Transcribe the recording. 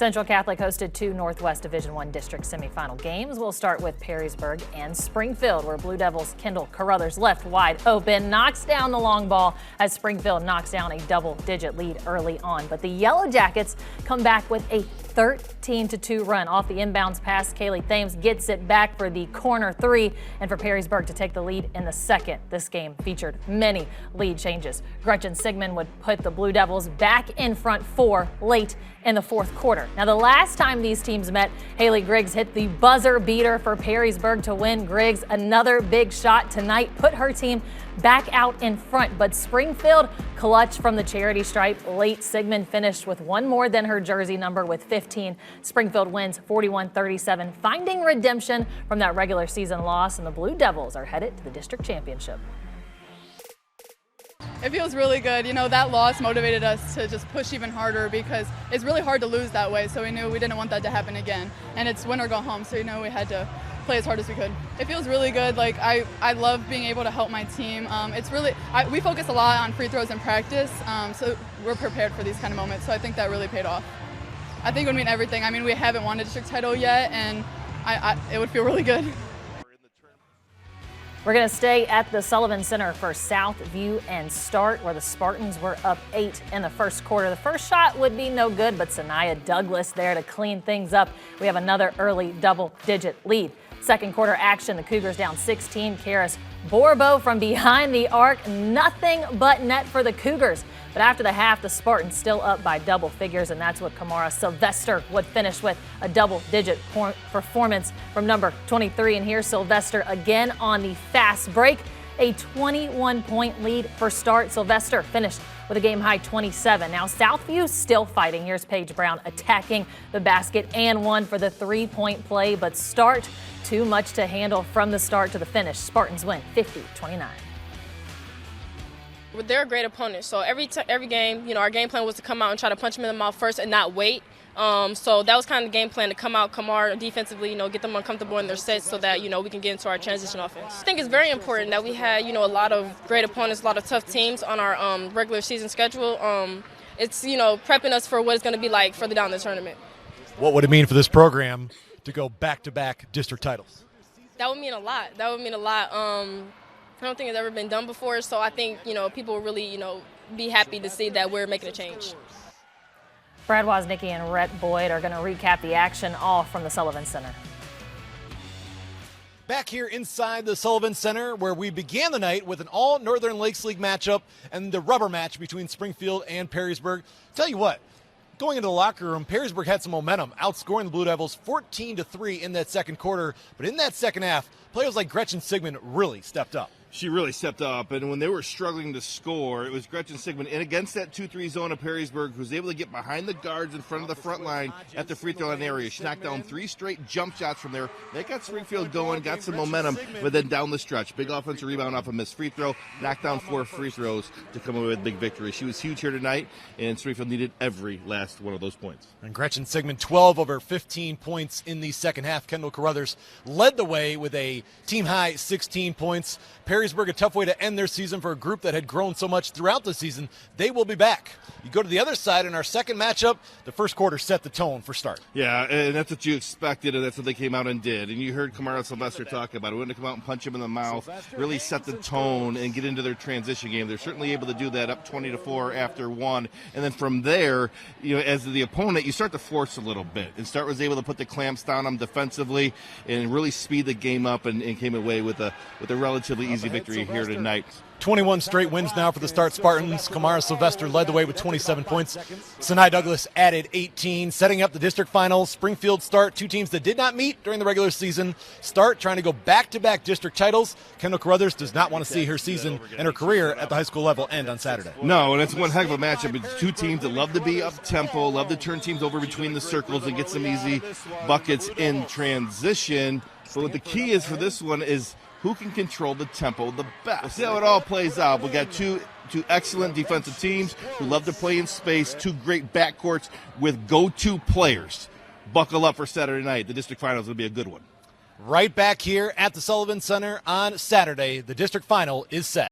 Central Catholic hosted two Northwest Division I district semifinal games. We'll start with Perrysburg and Springfield, where Blue Devils' Kendall Carruthers left wide open, knocks down the long ball as Springfield knocks down a double-digit lead early on. But the Yellow Jackets come back with a 13-2 run off the inbounds pass. Kaylee Thames gets it back for the corner three and for Perrysburg to take the lead in the second. This game featured many lead changes. Gretchen Sigmund would put the Blue Devils back in front four late in the fourth quarter. Now, the last time these teams met, Haley Griggs hit the buzzer beater for Perrysburg to win. Griggs, another big shot tonight, put her team back out in front, but Springfield clutch from the charity stripe late. Sigmund finished with one more than her jersey number with 15. Springfield wins 41-37, finding redemption from that regular season loss, and the Blue Devils are headed to the district championship. It feels really good. You know, that loss motivated us to just push even harder because it's really hard to lose that way. So we knew we didn't want that to happen again. And it's win or go home. So, you know, we had to play as hard as we could. It feels really good. Like, I love being able to help my team. We focus a lot on free throws in practice. So we're prepared for these kind of moments. So I think that really paid off. I think it would mean everything. I mean, we haven't won a district title yet, and it would feel really good. We're going to stay at the Sullivan Center for Southview and Start, where the Spartans were up 8 in the first quarter. The first shot would be no good, but Sanaya Douglas there to clean things up. We have another early double-digit lead. Second quarter action, the Cougars down 16. Karis Borbo from behind the arc, nothing but net for the Cougars. But after the half, the Spartans still up by double figures, and that's what Kamara Sylvester would finish with, a double-digit performance from number 23. And here's Sylvester again on the fast break. A 21-point lead for Start. Sylvester finished with a game-high 27. Now Southview still fighting. Here's Paige Brown attacking the basket and one for the three-point play, but Start too much to handle from the start to the finish. Spartans win 50-29. They're a great opponent, so every game, you know, our game plan was to come out and try to punch them in the mouth first and not wait. So that was kind of the game plan, to come out, Kamar defensively, you know, get them uncomfortable in their sets so that, you know, we can get into our transition offense. I think it's very important that we had, you know, a lot of great opponents, a lot of tough teams on our regular season schedule. It's, you know, prepping us for what it's going to be like further down the tournament. What would it mean for this program to go back-to-back district titles? That would mean a lot. That would mean a lot. I don't think it's ever been done before, so I think, you know, people will really, you know, be happy to see that we're making a change. Brad Woznicki and Rhett Boyd are going to recap the action, all from the Sullivan Center. Back here inside the Sullivan Center, where we began the night with an all-Northern Lakes League matchup and the rubber match between Springfield and Perrysburg. Tell you what, going into the locker room, Perrysburg had some momentum, outscoring the Blue Devils 14-3 in that second quarter. But in that second half, players like Gretchen Sigmund really stepped up. She really stepped up, and when they were struggling to score, it was Gretchen Sigmund, and against that 2-3 zone of Perrysburg, who was able to get behind the guards in front of the front line at the free throw line area. She knocked down 3 straight jump shots from there. They got Springfield going, got some momentum, but then down the stretch, big offensive rebound off a missed free throw, knocked down 4 free throws to come away with a big victory. She was huge here tonight, and Springfield needed every last one of those points. And Gretchen Sigmund, 12 over 15 points in the second half. Kendall Carruthers led the way with a team-high 16 points. Perrysburg, a tough way to end their season for a group that had grown so much throughout the season. They will be back. You go to the other side in our second matchup, the first quarter set the tone for Start. Yeah, and that's what you expected, and that's what they came out and did. And you heard Kamara Sylvester talk about it. We wanted to come out and punch him in the mouth, really set the tone and get into their transition game. They're certainly able to do that, up 20-4 after one. And then from there, you know, as the opponent, you start to force a little bit. And Start was able to put the clamps down on them defensively and really speed the game up and came away with a relatively easy victory here tonight. 21 straight wins now for the Start Spartans. Kamara Sylvester led the way with 27 points. Sanai Douglas added 18, setting up the district finals. Springfield, Start, two teams that did not meet during the regular season. Start trying to go back-to-back district titles. Kendall Carruthers does not want to see her season and her career at the high school level end on Saturday. No, and it's one heck of a matchup. It's two teams that love to be up-tempo, love to turn teams over between the circles and get some easy buckets in transition. But what the key is for this one is who can control the tempo the best. We'll see how it all plays out. We've got two excellent defensive teams who love to play in space, two great backcourts with go-to players. Buckle up for Saturday night. The district final is going to be a good one. Right back here at the Sullivan Center on Saturday, the district final is set.